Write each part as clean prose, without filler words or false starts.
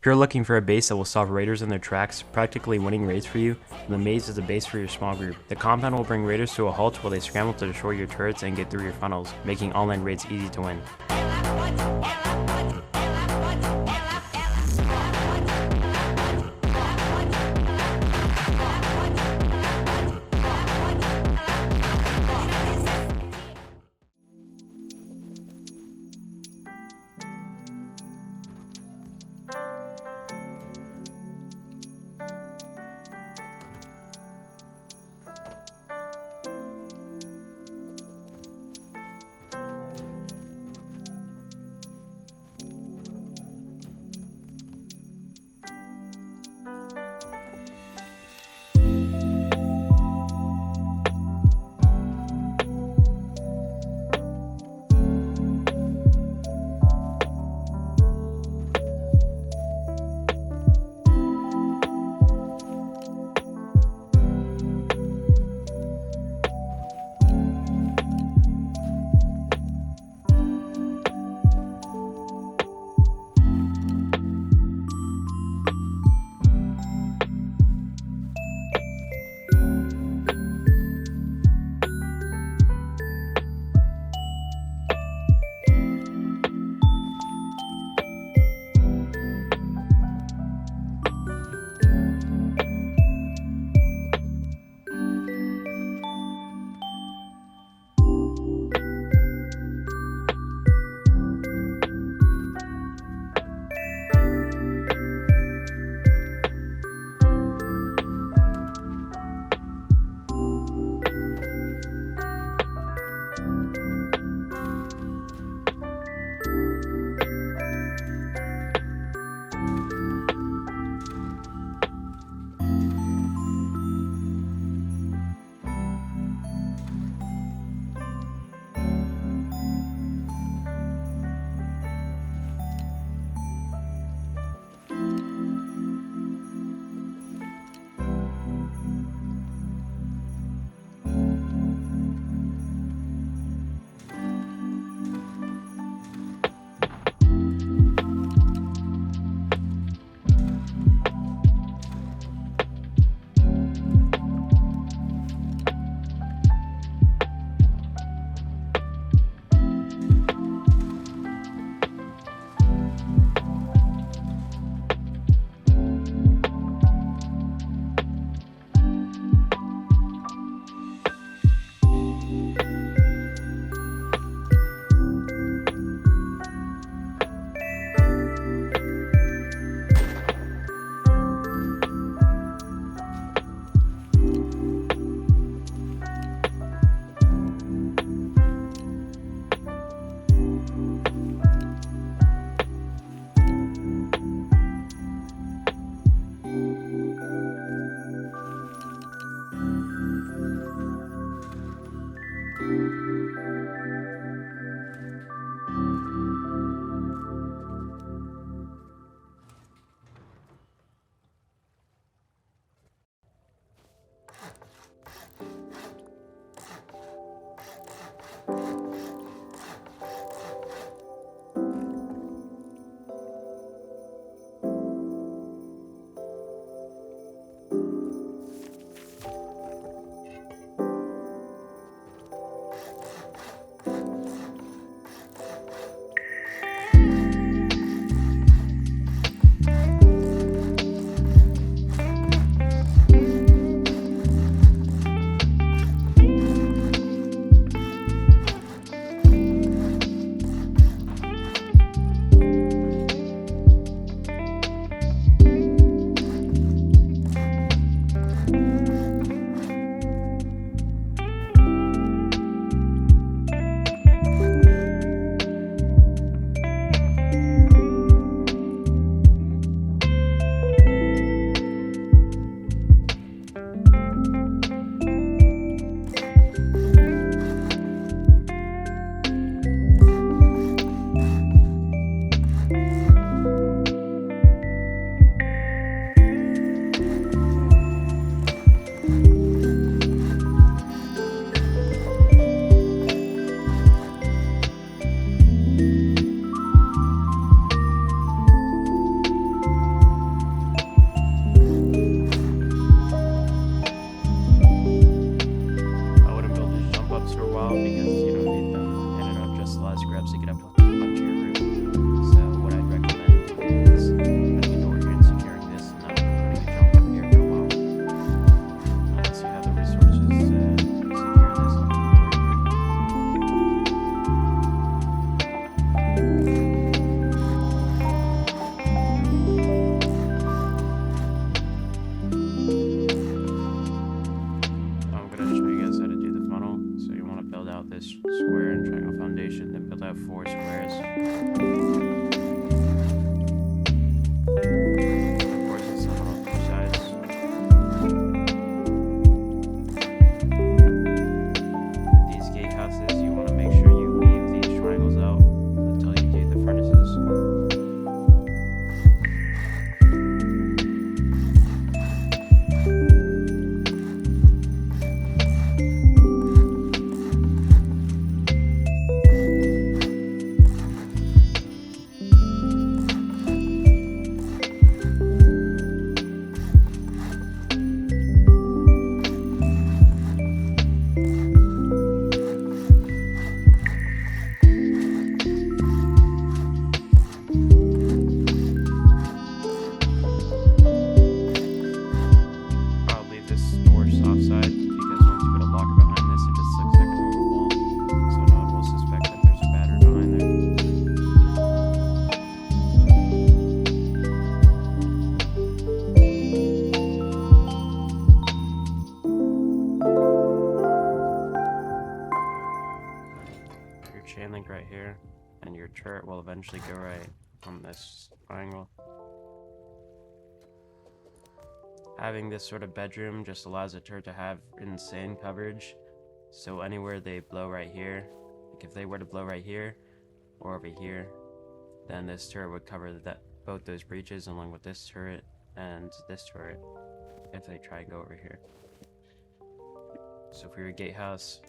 you're looking for a base that will stop raiders in their tracks, practically winning raids for you, then the maze is a base for your small group. The compound will bring raiders to a halt while they scramble to destroy your turrets and get through your funnels, making online raids easy to win. turret will eventually go right on this triangle. Having this sort of bedroom just allows the turret to have insane coverage. So anywhere they blow right here, like if they were to blow right here or over here, then this turret would cover both those breaches along with this turret and this turret if they try and go over here. So for your gatehouse,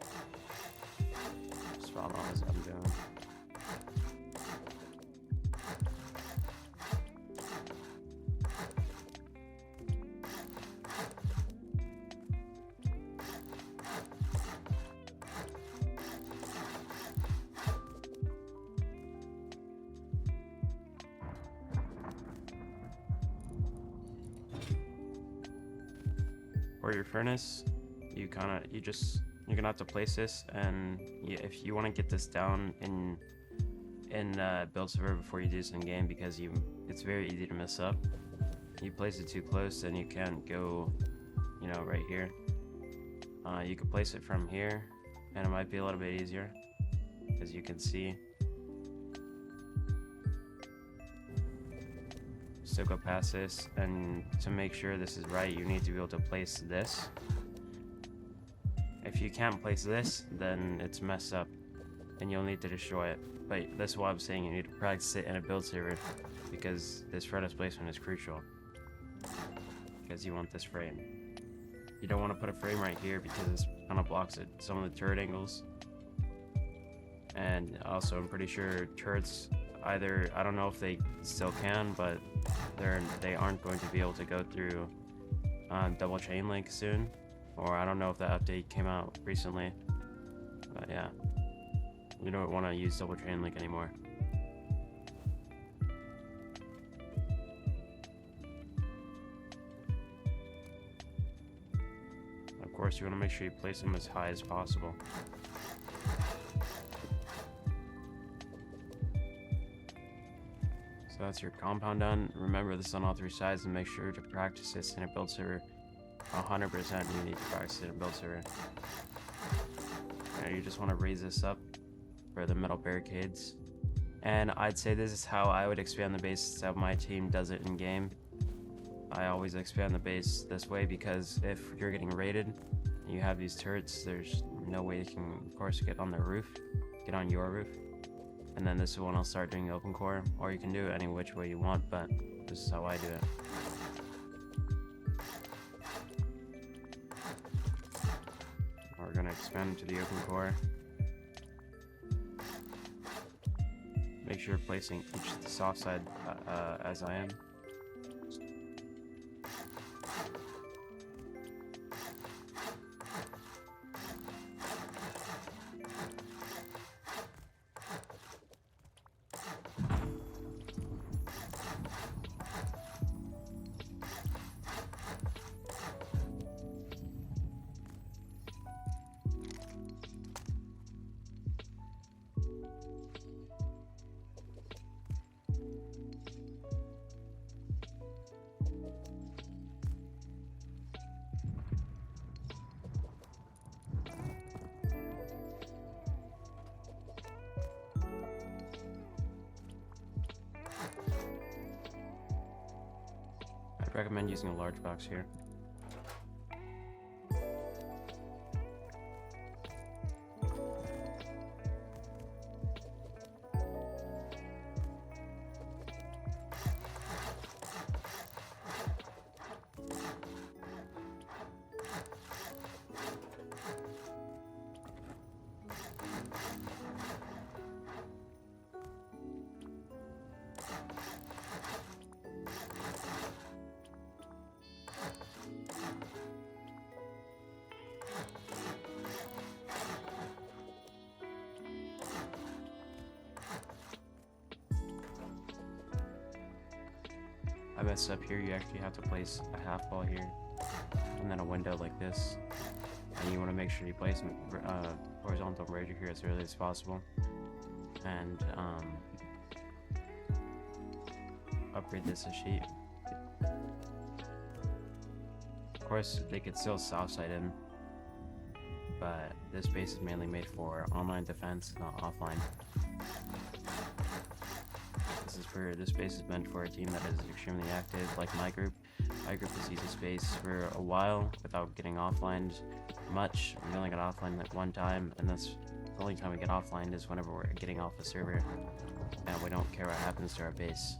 just follow as I'm doing. For your furnace, you're gonna have to place this, and if you want to get this down in build server before you do this in game, because it's very easy to mess up. You place it too close, then you can't go, right here. You could place it from here, and it might be a little bit easier, as you can see. So go past this, and to make sure this is right, you need to be able to place this. If you can't place this, then it's messed up, and you'll need to destroy it. But that's why I'm saying you need to practice it in a build server, because this furnace placement is crucial. Because you want this frame. You don't want to put a frame right here because it kind of blocks it, some of the turret angles. And also, I'm pretty sure turrets either, I don't know if they still can, but they aren't going to be able to go through double chain link soon, or I don't know if that update came out recently, but yeah, we don't want to use double chain link anymore. Of course, you want to make sure you place them as high as possible. So that's your compound done. Remember this on all three sides, and make sure to practice this in a build server. 100% you need to practice it in a build server. You just want to raise this up for the metal barricades. And I'd say this is how I would expand the base. This is how my team does it in game. I always expand the base this way, because if you're getting raided and you have these turrets, there's no way you can, of course, get on the roof, get on your roof. And then this is when I'll start doing open core, or you can do it any which way you want, but this is how I do it. We're gonna expand to the open core. Make sure you're placing each soft side as I am. I'd recommend using a large box here. I messed up here. You actually have to place a half ball here, and then a window like this. And you want to make sure you place horizontal razor here as early as possible, and upgrade this a sheet. Of course, they could still soft side in, but this base is mainly made for online defense, not offline. this base is meant for a team that is extremely active, like my group. My group has used this base for a while without getting offlined much. We only got offlined like one time, and that's the only time we get offlined is whenever we're getting off a server, and we don't care what happens to our base.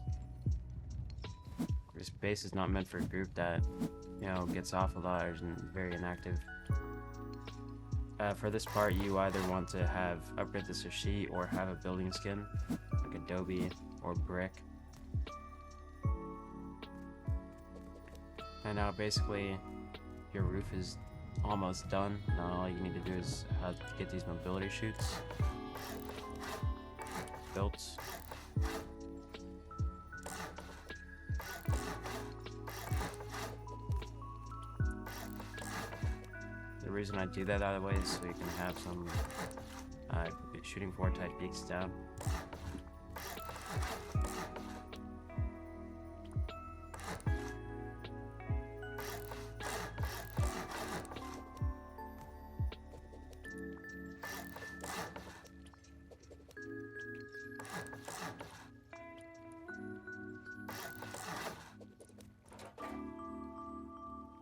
This base is not meant for a group that, you know, gets off a lot or is very inactive. For this part, you either want to upgrade this to sheet or have a building skin, like adobe or brick. And now basically, your roof is almost done. Now all you need to do is get these mobility chutes built. The reason I do that way is so you can have some shooting 4 type peaks down.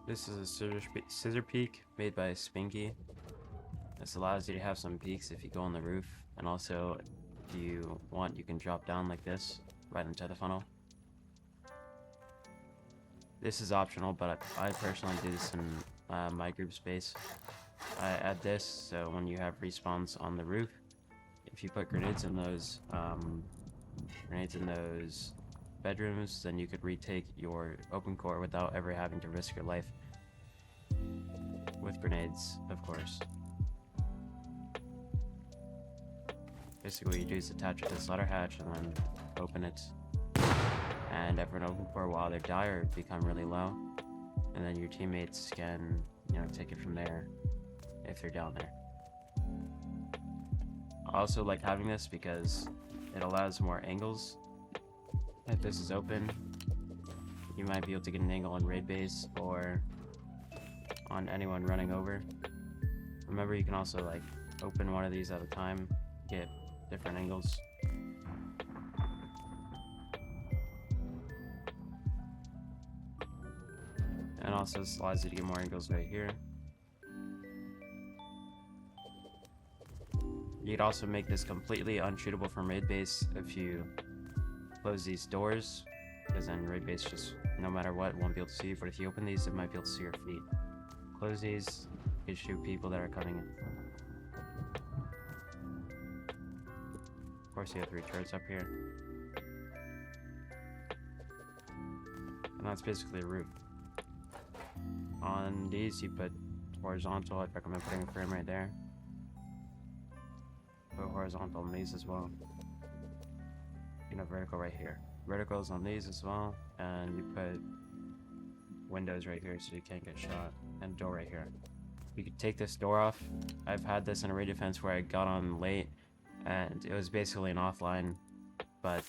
This is a scissor peak made by Spinky. This allows you to have some peaks if you go on the roof, and also if you want, you can drop down like this right into the funnel. This is optional, but I personally do this in my group space. I add this so when you have respawns on the roof, if you put grenades in those bedrooms, then you could retake your open core without ever having to risk your life. With grenades, of course. Basically what you do is attach it to this ladder hatch and then open it. And everyone open core while they die or become really low. And then your teammates can, you know, take it from there if they're down there. I also like having this because it allows more angles. If this is open, you might be able to get an angle on raid base or on anyone running over. Remember, you can also like open one of these at a time, get different angles. And also this allows you to get more angles right here. You could also make this completely unshootable from raid base if you close these doors, because then raid base just, no matter what, won't be able to see you, but if you open these, it might be able to see your feet. Close these, you can shoot people that are coming in. Of course, you have 3 turrets up here. And that's basically a roof. On these, you put horizontal. I'd recommend putting a frame right there. Put horizontal on these as well. You know, vertical right here. Verticals on these as well, and you put windows right here so you can't get shot, and a door right here. You could take this door off. I've had this in a raid defense where I got on late, and it was basically an offline, but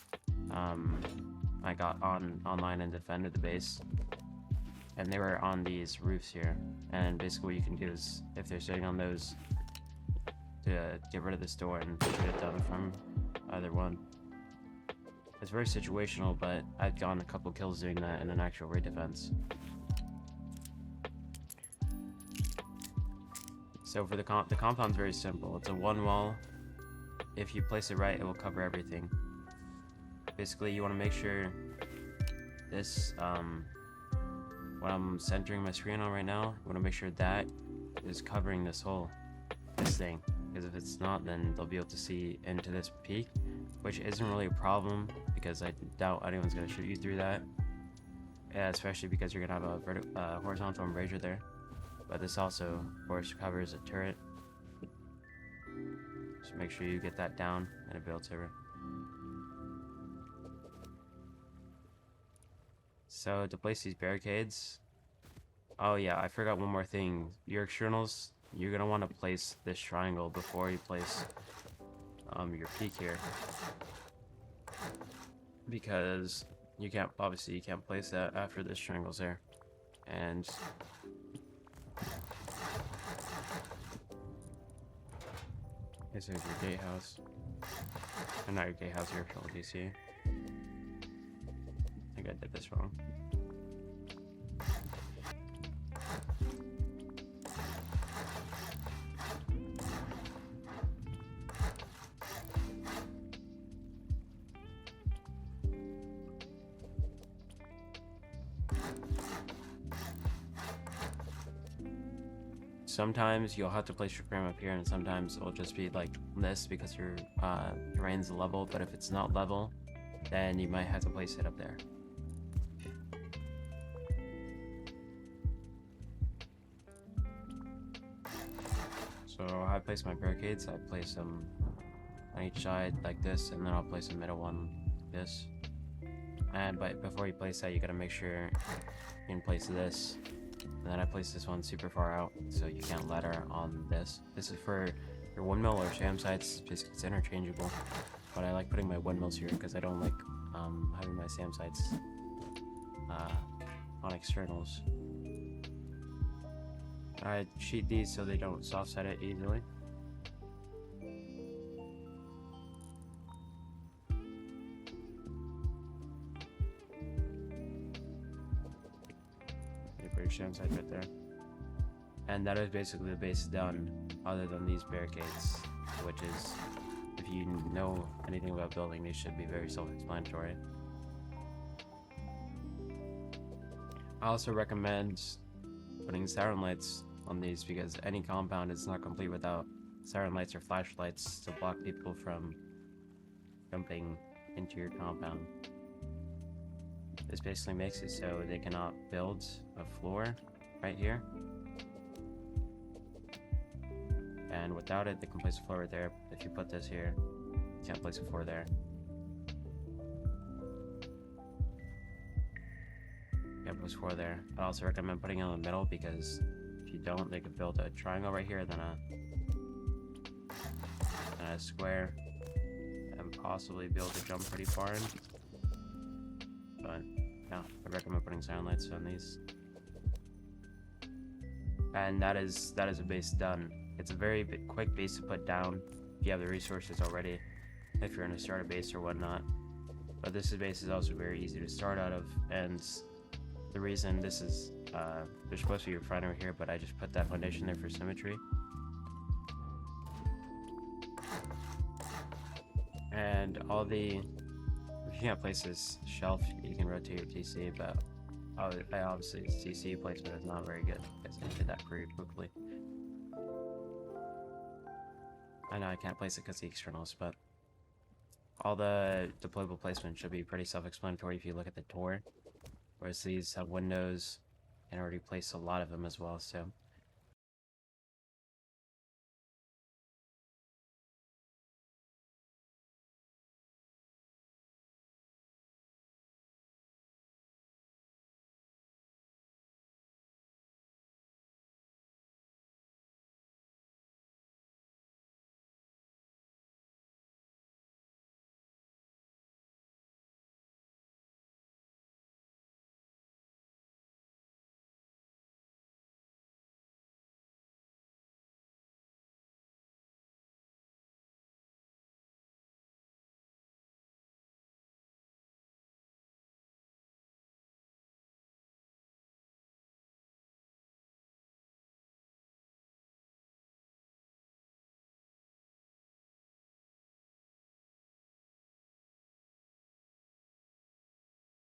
I got online and defended the base, and they were on these roofs here. And basically, what you can do is, if they're sitting on those, to get rid of this door and shoot it down from either one. It's very situational, but I've gotten a couple kills doing that in an actual raid defense. So for the compound's very simple. It's a 1 wall. If you place it right, it will cover everything. Basically, you want to make sure this, what I'm centering my screen on right now, you want to make sure that is covering this thing. Because if it's not, then they'll be able to see into this peak, which isn't really a problem because I doubt anyone's going to shoot you through that. Yeah, especially because you're going to have a horizontal embrasure there. But this also, of course, covers a turret. So make sure you get that down in a build server. So to place these barricades, oh yeah, I forgot one more thing. Your externals, you're going to want to place this triangle before you place your peak here. Because you can't place that after this triangle's there. And this is your gatehouse. Not your gatehouse, your actual DC. Maybe I did this wrong. Sometimes you'll have to place your frame up here, and sometimes it'll just be like this because your terrain's level, but if it's not level, then you might have to place it up there. So I place my barricades, I place them on each side like this, and then I'll place a middle one like this. But before you place that, you gotta make sure you can place this. And then I place this one super far out, so you can't ladder on this. This is for your windmill or sham sites, just it's interchangeable. But I like putting my windmills here because I don't like having my SAM sites on externals. I cheat these so they don't soft set it easily. Sham site right there, and that is basically the base done, other than these barricades, which is, if you know anything about building, these should be very self-explanatory. I also recommend putting siren lights on these because any compound is not complete without siren lights or flashlights to block people from jumping into your compound. This basically makes it so they cannot build a floor right here. And without it, they can place a floor right there. If you put this here, you can't place a floor there. You can't place a floor there. I also recommend putting it in the middle because if you don't, they could build a triangle right here, then a square, and possibly be able to jump pretty far in. But yeah, I recommend putting siren lights on these. And that is a base done. It's a very quick base to put down if you have the resources already, if you're going to start a base or whatnot. But this base is also very easy to start out of, and the reason this is, there's supposed to be a refinery here, but I just put that foundation there for symmetry. And all the, if you can't place this shelf, you can rotate your TC, but obviously this TC placement is not very good because I did that pretty quickly. I know I can't place it because of the externals, but all the deployable placement should be pretty self-explanatory if you look at the tour, whereas these have windows and already placed a lot of them as well, so